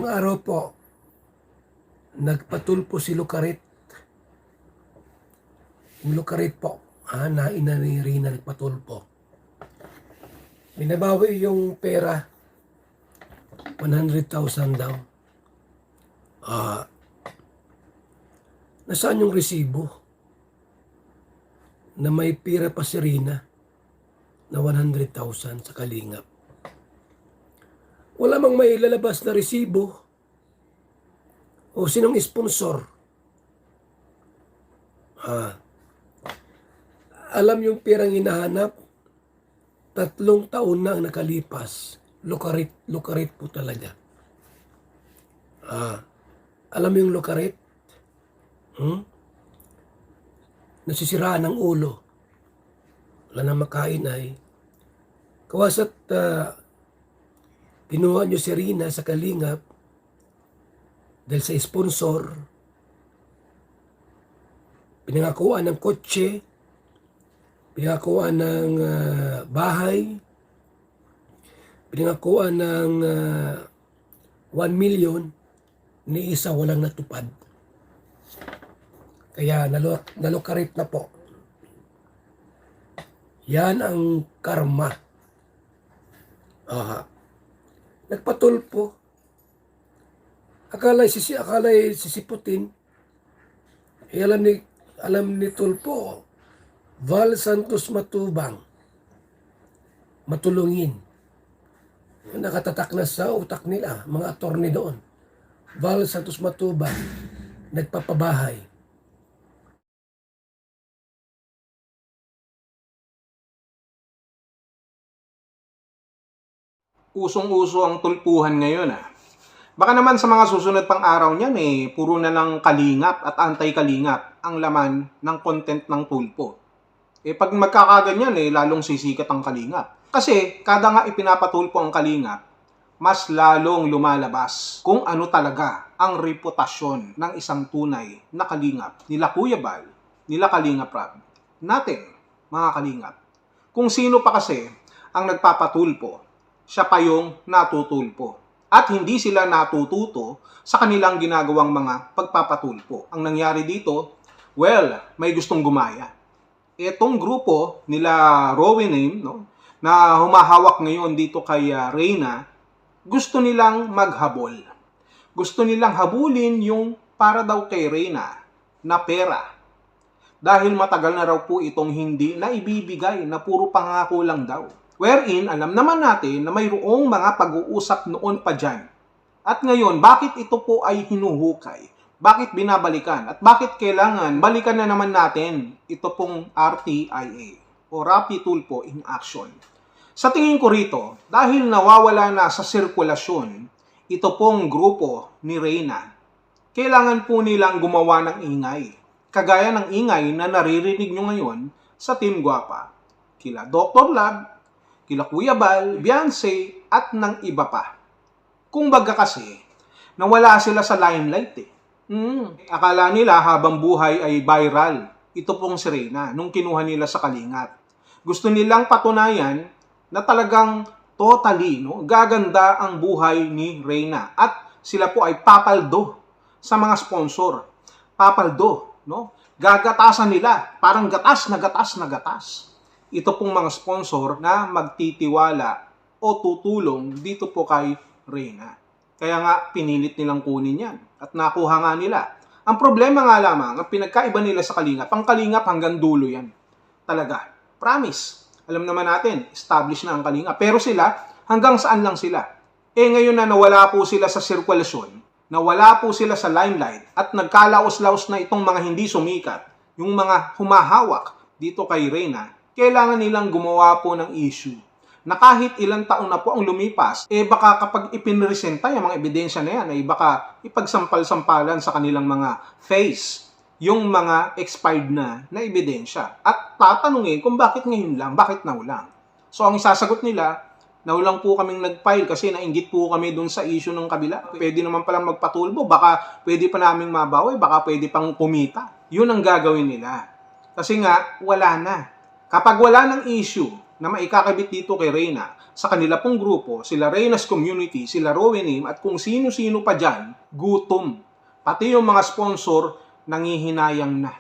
Nung araw po, nagpatulpo si Lucarit. Yung Lucarit po, naina ni Rina nagpatulpo. Binabawi yung pera, 100,000 daw. Nasaan yung resibo na may pera pa si Rina na 100,000 sa Kalingap? Wala mang may lalabas na resibo o sinong sponsor. Alam yung perang hinahanap, 3 taon na ang nakalipas. Lucarit po talaga. Alam mo yung Lucarit? Nasisiraan ng ulo. Wala na makain ay. Kawasa't kinuha nyo si Rina sa Kalingap dahil sa sponsor, pinangakuan ng kotse, pinangakuan ng bahay, pinangakuan ng 1 million, ni isa walang natupad. Kaya nalukarit na po. Yan ang karma. Nagpatulpo. Akala sisiputin. Alam ni Tulpo, Val Santos Matubang, matulungin. Nakatatak na sa utak nila, mga attorney doon. Val Santos Matubang, nagpapabahay. Usong-uso ang tulpuhan ngayon Baka naman sa mga susunod pang araw niyan puro na lang kalingap at anti-kalingap ang laman ng content ng tulpo. Pag magkakaganyan lalong sisikat ang kalingap. Kasi kada nga ipinapatulpo ang kalingap, mas lalong lumalabas kung ano talaga ang reputasyon ng isang tunay na kalingap. Nila Kuya Bal, nila Kalingap Rab, natin mga kalingap. Kung sino pa kasi ang nagpapatulpo, siya pa yung natutulpo. At hindi sila natututo sa kanilang ginagawang mga pagpapatulpo. Ang nangyari dito, may gustong gumaya. Itong grupo nila Rowename, na humahawak ngayon dito kay Reyna, gusto nilang maghabol. Gusto nilang habulin yung para daw kay Reyna na pera. Dahil matagal na raw po itong hindi na ibibigay, na puro pangako lang daw. Wherein, alam naman natin na mayroong mga pag-uusap noon pa dyan. At ngayon, bakit ito po ay hinuhukay? Bakit binabalikan? At bakit kailangan balikan na naman natin ito pong RTIA o Rapi Tulpo in Action? Sa tingin ko rito, dahil nawawala na sa sirkulasyon ito pong grupo ni Reyna, kailangan po nilang gumawa ng ingay. Kagaya ng ingay na naririnig nyo ngayon sa Team Guapa. Kila Dr. Lab, kila Kuya Bal, Beyonce, at ng iba pa. Kung baga kasi, nawala sila sa limelight Akala nila habang buhay ay viral. Ito pong si Reyna, nung kinuha nila sa Kalingap. Gusto nilang patunayan na talagang totally, gaganda ang buhay ni Reyna. At sila po ay papaldo sa mga sponsor. Papaldo, gagatasan nila, parang gatas na gatas na gatas. Ito pong mga sponsor na magtitiwala o tutulong dito po kay Reyna. Kaya nga, pinilit nilang kunin yan at nakuha nga nila. Ang problema nga lamang, ang pinagkaiba nila sa Kalingap, ang Kalingap hanggang dulo yan. Talaga. Promise. Alam naman natin, established na ang Kalingap. Pero sila, hanggang saan lang sila? Ngayon na nawala po sila sa sirkulasyon, nawala po sila sa limelight, at nagkalaos-laos na itong mga hindi sumikat, yung mga humahawak dito kay Reyna, kailangan nilang gumawa po ng issue na kahit ilang taon na po ang lumipas, baka kapag ipinresenta yung mga ebidensya na yan, baka ipagsampal-sampalan sa kanilang mga face yung mga expired na ebidensya. At tatanungin kung bakit ngayon lang, bakit now lang. So ang isasagot nila, now lang po kaming nag-file kasi nainggit po kami dun sa issue ng kabila. Pwede naman palang magpatulbo, baka pwede pa naming mabawi, baka pwede pang kumita. Yun ang gagawin nila. Kasi nga, wala na. Kapag wala ng issue, na maikakabit dito kay Reyna sa kanila pong grupo, sila Reyna's Community, sila Rowenim, at kung sino-sino pa dyan, gutom. Pati yung mga sponsor, nangihinayang na.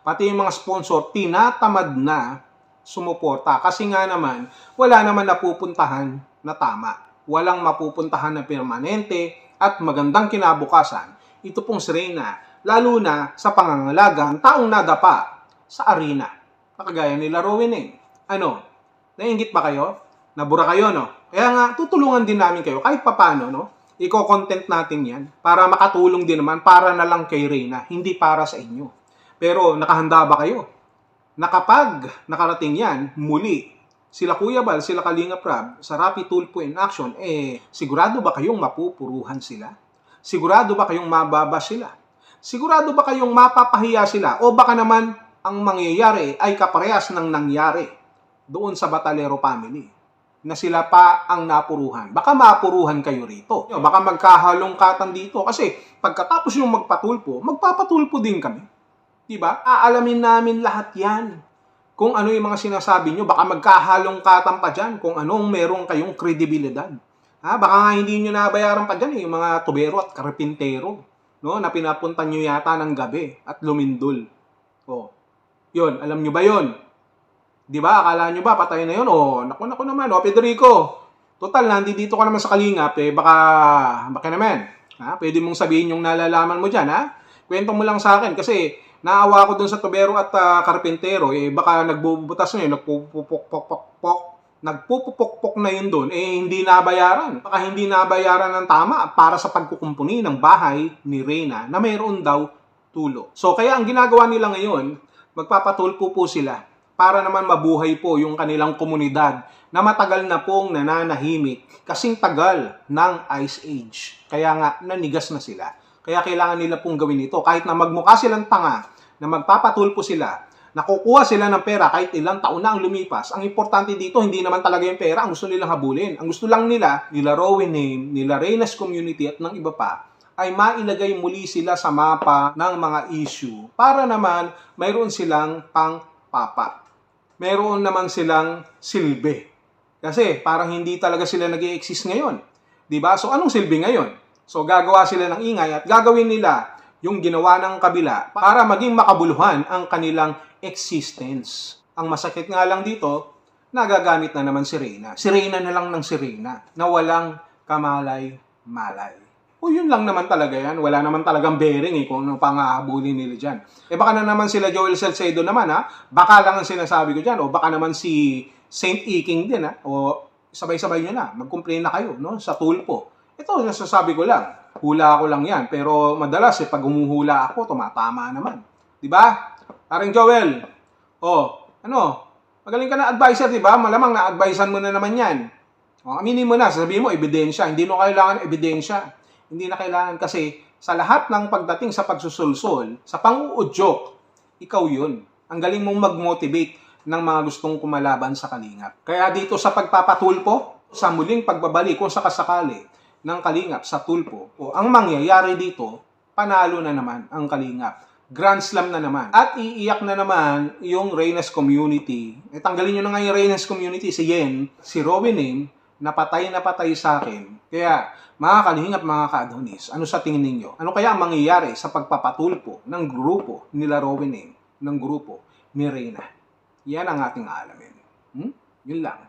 Pati yung mga sponsor, tinatamad na sumuporta. Kasi nga naman, wala naman napupuntahan na tama. Walang mapupuntahan na permanente at magandang kinabukasan. Ito pong si Reyna, lalo na sa pangangalaga ang taong nadapa sa arena. Kagaya nila Rowenim. Ano? Nainggit ba kayo? Nabura kayo, no? Kaya nga, tutulungan din namin kayo kahit papano, no? Iko-content natin yan para makatulong din naman para na lang kay Reyna, hindi para sa inyo. Pero nakahanda ba kayo? Na kapag nakarating yan, muli, sila Kuya Bal, sila Kalingap Rab, sa Rapid Tulpo in Action, sigurado ba kayong mapupuruhan sila? Sigurado ba kayong mababa sila? Sigurado ba kayong mapapahiya sila? O baka naman ang mangyayari ay kaparehas ng nangyari doon sa Batalero family na sila pa ang napuruhan. Baka mapuruhan kayo rito. Baka magkahalongkatan dito kasi pagkatapos yung magpatulpo, magpapatulpo din kami. Diba? Aalamin namin lahat yan. Kung ano yung mga sinasabi nyo, baka magkahalongkatan pa dyan kung anong meron kayong kredibilidad. Baka nga hindi nyo nabayaran pa dyan yung mga tubero at karpintero, no, na pinapunta nyo yata ng gabi at lumindol. Yun, alam nyo ba yun? Di ba? Akala nyo ba patay na yun? Naku naman. Federico, total, nandito ka naman sa Kalingap, baka naman. Pwede mong sabihin yung nalalaman mo dyan, Kwento mo lang sa akin kasi naawa ko dun sa tubero at karpentero, baka nagbubutas na yun, nagpupupok na yun dun, hindi nabayaran. Baka hindi nabayaran ng tama para sa pagkukumpuni ng bahay ni Reyna na mayroon daw tulo. So, kaya ang ginagawa nila ngayon, magpapatulpo po sila para naman mabuhay po yung kanilang komunidad na matagal na pong nananahimik kasing tagal ng Ice Age. Kaya nga, nanigas na sila. Kaya kailangan nila pong gawin ito. Kahit na magmukha silang tanga, na magpapatulpo sila, nakukuha sila ng pera kahit ilang taon na ang lumipas. Ang importante dito, hindi naman talaga yung pera ang gusto nilang habulin. Ang gusto lang nila Rowenim, nila Reyna's Community at ng iba pa, ay mailagay muli sila sa mapa ng mga issue para naman mayroon silang pang-papa. Meron naman silang silbi. Kasi parang hindi talaga sila nag-i-exist ngayon. Diba? So anong silbi ngayon? So gagawa sila ng ingay at gagawin nila yung ginawa ng kabila para maging makabuluhan ang kanilang existence. Ang masakit nga lang dito, nagagamit na naman si Reyna. Si Reyna na lang ng si Reyna na walang kamalay-malay. Yun lang naman talaga yan. Wala naman talagang bearing kung ano pang hahabulin nila dyan. Baka na naman sila Joel Salcedo naman Baka lang ang sinasabi ko dyan. O baka naman si Saint Iking din O sabay-sabay nyo na. Mag-complain na kayo sa tulpo. Ito, nasasabi ko lang. Hula ako lang yan. Pero madalas pag humuhula ako, tumatama naman. Diba? Paring Joel. Magaling ka na advisor, diba? Malamang na-advisean mo na naman yan. Aminin mo na. Sasabihin mo, ebidensya. Hindi mo kailangan ebidensya. Hindi na kailangan kasi sa lahat ng pagdating sa pagsusulsol, sa pang-uudyok, ikaw yun. Ang galing mong mag-motivate ng mga gustong kumalaban sa Kalingap. Kaya dito sa pagpapatulpo, sa muling pagbabalik kung sakasakali ng Kalingap sa tulpo, ang mangyayari dito, panalo na naman ang Kalingap. Grand Slam na naman. At iiyak na naman yung Reyna's Community. Tanggalin nyo na nga yung Reyna's Community, si Yen, si Rowenim, na patay sa akin. Kaya, mga Kalingap, mga ka-Adonis, ano sa tingin ninyo? Ano kaya ang mangyayari sa pagpapatulpo ng grupo nila Rowenim, ng grupo ni Reyna? Yan ang ating aalamin. Yun lang.